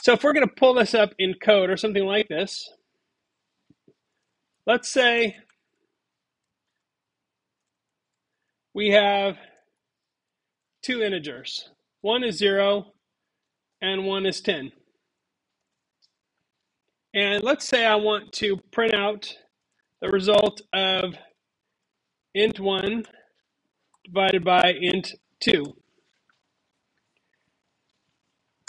So if we're going to pull this up in code or something like this, let's say we have two integers. One is 0 and one is 10. And let's say I want to print out the result of int 1 divided by int 2.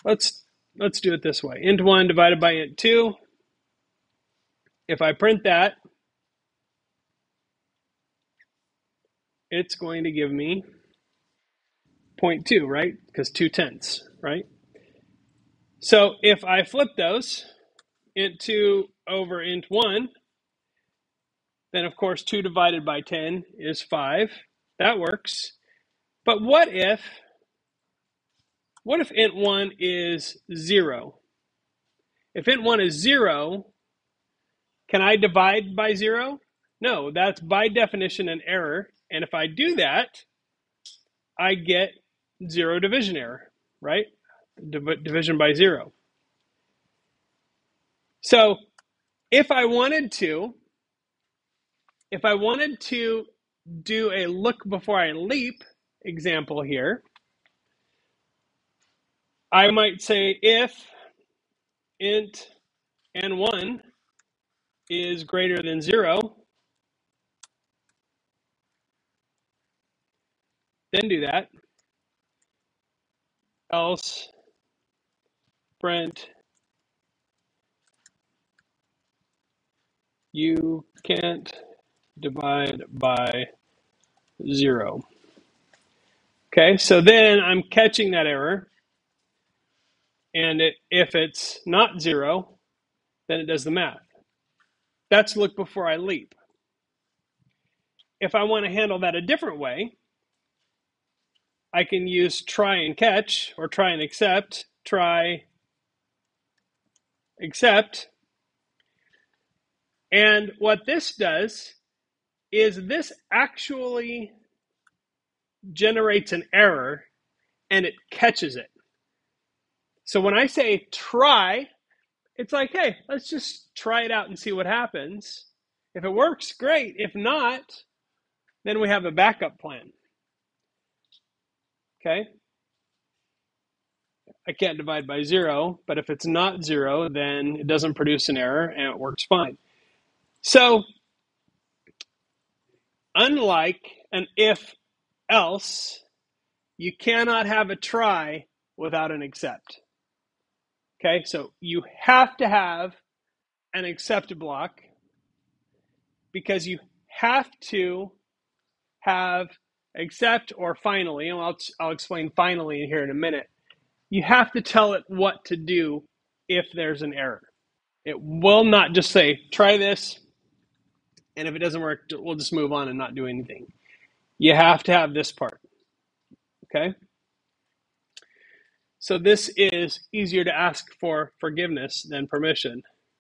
Let's do it this way. Int 1 divided by int 2. If I print that, it's going to give me 0.2, right? Because 2/10, right? So if I flip those, int 2 over int 1, then of course 2 divided by 10 is 5. That works. But what if int 1 is 0? If int 1 is 0, can I divide by 0? No, that's by definition an error. And if I do that, I get 0 division error, right? Division by 0. So if I wanted to do a look before I leap example here, I might say if int n1 is greater than 0, then do that. Else print you can't divide by 0. Okay, so then I'm catching that error. And if it's not 0, then it does the math. That's look before I leap. If I want to handle that a different way, I can use try and catch or try and accept, try, accept. And what this does is this actually generates an error and it catches it. So when I say try, it's like, hey, let's just try it out and see what happens. If it works, great. If not, then we have a backup plan. Okay? I can't divide by 0, but if it's not 0, then it doesn't produce an error and it works fine. So, unlike an if-else, you cannot have a try without an accept. Okay, so you have to have an accept block because you have to have accept or finally, and I'll explain finally here in a minute. You have to tell it what to do if there's an error. It will not just say, try this, and if it doesn't work, we'll just move on and not do anything. You have to have this part, okay? So this is easier to ask for forgiveness than permission.